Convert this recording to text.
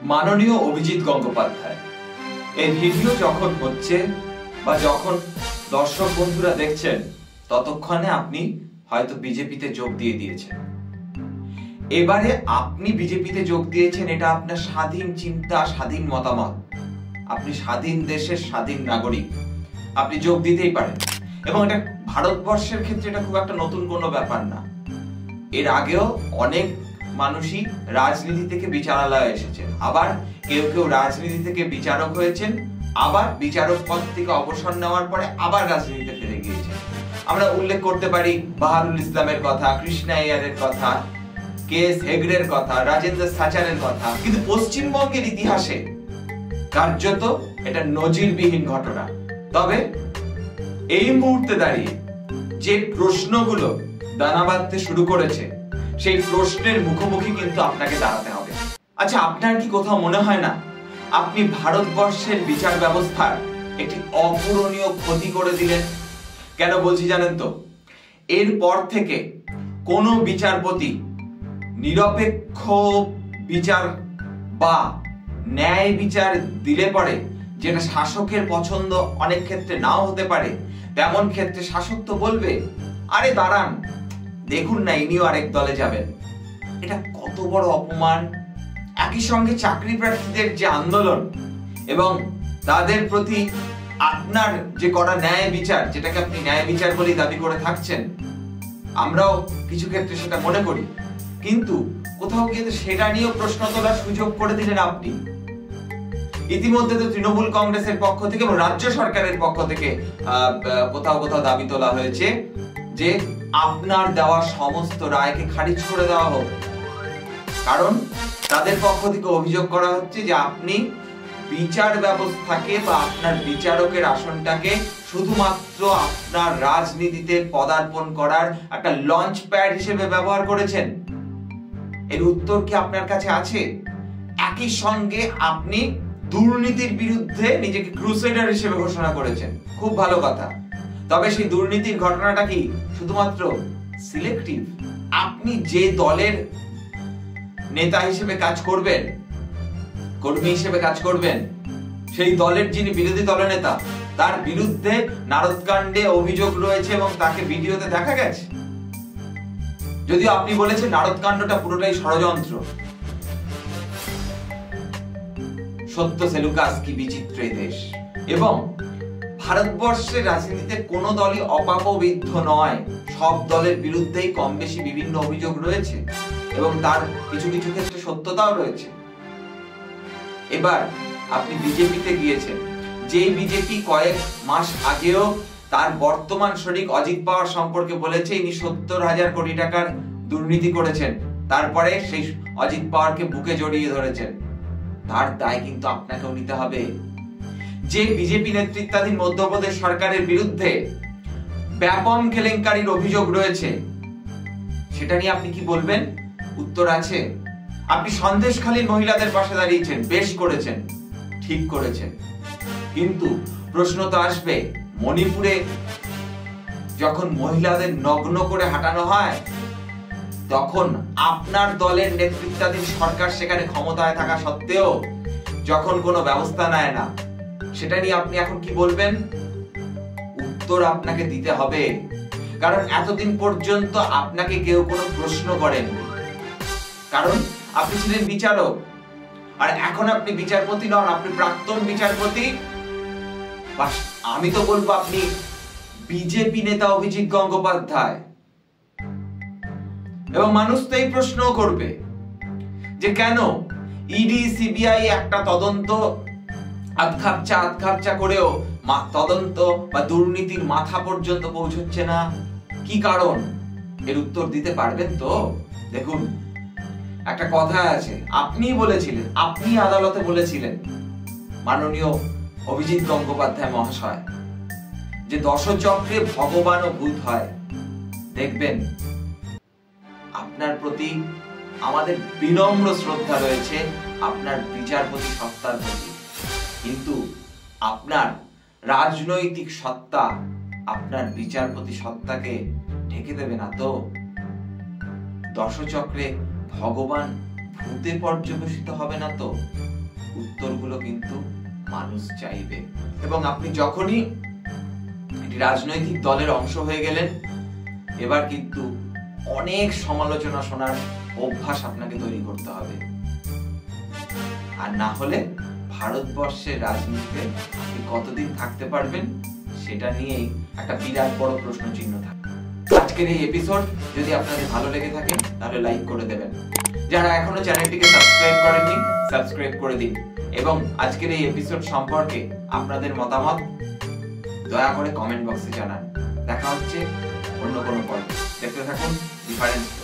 মাননীয় অভিজিৎ গঙ্গোপাধ্যায়, এই ভিডিও যখন হচ্ছে বা যখন দর্শক বন্ধুরা দেখছেন ততক্ষণে আপনি হয়তো বিজেপিতে যোগ দিয়ে দিয়েছেন। এবারে আপনি বিজেপিতে যোগ দিয়েছেন, এটা আপনার স্বাধীন চিন্তা, স্বাধীন মতামত, আপনি স্বাধীন দেশের স্বাধীন নাগরিক, আপনি যোগ দিতেই পারেন। এবং এটা ভারতবর্ষের ক্ষেত্রে এটা খুব একটা নতুন কোনো ব্যাপার না। এর আগেও অনেক মানুষই রাজনীতি থেকে বিচারালয়ে এসেছেন, আবার কেউ কেউ রাজনীতি থেকে বিচারক হয়েছেন, আবার বিচারক পদ থেকে অবসর নেওয়ার পরে আবার রাজনীতিতে ফিরে গিয়েছেন। আমরা উল্লেখ করতে পারি বাহারুল ইসলামের কথা, কৃষ্ণা আইয়ারের কথা, কেএস হেগড়ের কথা, রাজেন্দ্র সাচারের কথা। কিন্তু পশ্চিমবঙ্গের ইতিহাসে কার্যত এটা নজিরবিহীন ঘটনা। তবে এই মুহূর্তে দাঁড়িয়ে যে প্রশ্নগুলো দানা বাঁধতে শুরু করেছে, সেই প্রশ্নের মুখোমুখি কিন্তু আপনাকে দাঁড়াতে হবে। আচ্ছা, আপনার কি কোথাও মনে হয় না আপনি ভারতবর্ষের বিচার ব্যবস্থার একটি অপূরণীয় ক্ষতি করে দিলেন? কেন বলছি জানেন তো? এরপর থেকে কোনো বিচারপতি নিরপেক্ষ বিচার বা ন্যায় বিচার দিলে পরে, যেটা শাসকের পছন্দ অনেক ক্ষেত্রে নাও হতে পারে, তেমন ক্ষেত্রে শাসক তো বলবে, আরে দাঁড়ান, দেখুন না ইনিও আরেক দলে যাবেন। এটা কত বড় অপমান! একই সঙ্গে চাকরি প্রার্থীদের যে আন্দোলন এবং তাদের প্রতি আপনার যে করা ন্যায় বিচার, যেটাকে আপনি ন্যায় বিচার বলেই দাবি করে থাকছেন, আমরাও কিছু ক্ষেত্রে সেটা মনে করি, কিন্তু কোথাও গিয়ে তো সেটা নিয়েও প্রশ্ন তোলার সুযোগ করে দিলেন আপনি। ইতিমধ্যে তো তৃণমূল কংগ্রেসের পক্ষ থেকে এবং রাজ্য সরকারের পক্ষ থেকে কোথাও কোথাও দাবি তোলা হয়েছে যে আপনার দেওয়া সমস্ত রায়কে খারিজ করে দেওয়া হোক। কারণ তাদের পক্ষ থেকে অভিযোগ করা হচ্ছে যে আপনি বিচার ব্যবস্থাকে বা আপনার বিচারকের আসনটাকে শুধুমাত্র আপনার রাজনীতিতে পদার্পণ করার একটা লঞ্চ প্যাড হিসেবে ব্যবহার করেছেন। এর উত্তর কি আপনার কাছে আছে? একই সঙ্গে আপনি দুর্নীতির বিরুদ্ধে নিজেকে ক্রুসেডার হিসেবে ঘোষণা করেছেন, খুব ভালো কথা। তবে সেই দুর্নীতির ঘটনাটা কি শুধুমাত্র সিলেক্টিভ? আপনি যে দলের নেতা হিসেবে কাজ করবেন, কর্মী হিসেবে কাজ করবেন, সেই দলের যিনি বিরোধী দলনেতা, তার বিরুদ্ধে নারদকাণ্ডে অভিযোগ রয়েছে এবং তাকে ভিডিওতে দেখা গেছে। যদিও আপনি বলেছেন নারদকাণ্ডটা পুরোটাই ষড়যন্ত্র। সত্য সেলুকাস, কি বিচিত্র দেশ! এবং ভারতবর্ষের রাজনীতিতে কোন দলই অপাপবিদ্ধ নয়, সব দলের বিরুদ্ধেই কম বেশি বিভিন্ন অভিযোগ রয়েছে এবং তার কিছু কিছু ক্ষেত্রে সত্যতাও রয়েছে। এবার আপনি বিজেপিতে গিয়েছেন, যে বিজেপি কয়েক মাস আগেও তার বর্তমান শরিক অজিত পাওয়ার সম্পর্কে বলেছে ইনি 70,000 কোটি টাকার দুর্নীতি করেছেন, তারপরে সেই অজিত পাওয়ারকে বুকে জড়িয়ে ধরেছেন। তার দায় কিন্তু আপনাকেও নিতে হবে। যে বিজেপি নেতৃত্বাধীন মধ্যপ্রদেশ সরকারের বিরুদ্ধে ব্যাপক কেলেঙ্কারির অভিযোগ রয়েছে, সেটা নিয়ে আপনি কি বলবেন? উত্তর আছে। আপনি সন্দেশখালীর মহিলাদের পাশে দাঁড়িয়েছেন, বেশ করেছেন, ঠিক করেছেন, কিন্তু প্রশ্ন তো আসবে, মণিপুরে যখন মহিলাদের নগ্ন করে হাঁটানো হয়, তখন আপনার দলের নেতৃত্বাধীন সরকার সেখানে ক্ষমতায় থাকা সত্ত্বেও যখন কোনো ব্যবস্থা নেয় না, সেটা নিয়ে আপনি এখন কি বলবেন? উত্তর আপনাকে দিতে হবে, কারণ এতদিন পর্যন্ত আপনাকে কেউ কোনো প্রশ্ন করেননি, কারণ আপনি ছিলেন বিচারক। আর এখন আপনি বিচারপতি নন, আপনি প্রাক্তন বিচারপতি। আমি তো বলবো আপনি বিজেপি নেতা অভিজিৎ গঙ্গোপাধ্যায়। এবং মানুষ তো এই প্রশ্ন করবে যে কেন ইডি সিবিআই একটা তদন্ত আধখাপচা করেও তদন্ত বা দুর্নীতির মাথা পর্যন্ত পৌঁছচ্ছে না, কি কারণ? এর উত্তর দিতে পারবেন তো? দেখুন, একটা কথা আছে, আপনি বলেছিলেন, আপনি আদালতে বলেছিলেন মাননীয় অভিজিৎ গঙ্গোপাধ্যায় মহাশয়, যে দশচক্রে ভগবান ও ভূত হয়। দেখবেন, আপনার প্রতি আমাদের বিনম্র শ্রদ্ধা রয়েছে, আপনার বিচারপতি সত্তার প্রতি, কিন্তু আপনার রাজনৈতিক সত্তা আপনার বিচারপতি সত্তাকে ঢেকে দেবে না তো? দশচক্রে ভগবান ভূতে পর্যবেসিত হবে না তো? উত্তরগুলো কিন্তু মানুষ চাইবে। এবং আপনি যখনই রাজনৈতিক দলের অংশ হয়ে গেলেন, এবার কিন্তু অনেক সমালোচনা শোনার অভ্যাস আপনাকে তৈরি করতে হবে। আর না হলে ভারতবর্ষের রাজনীতিতে আপনি কতদিন থাকতে পারবেন সেটা নিয়েই একটা বিরাট বড় প্রশ্ন চিহ্ন থাকে। আজকের এই এপিসোড যদি আপনাদের ভালো লেগে থাকে তাহলে লাইক করে দেবেন। যারা এখনো চ্যানেলটিকে সাবস্ক্রাইব করেননি, সাবস্ক্রাইব করে দিন। এবং আজকের এই এপিসোড সম্পর্কে আপনাদের মতামত দয়া করে কমেন্ট বক্সে জানান। দেখা হচ্ছে অন্য কোনো পর্বে। দেখতে থাকুন ডিফারেন্স।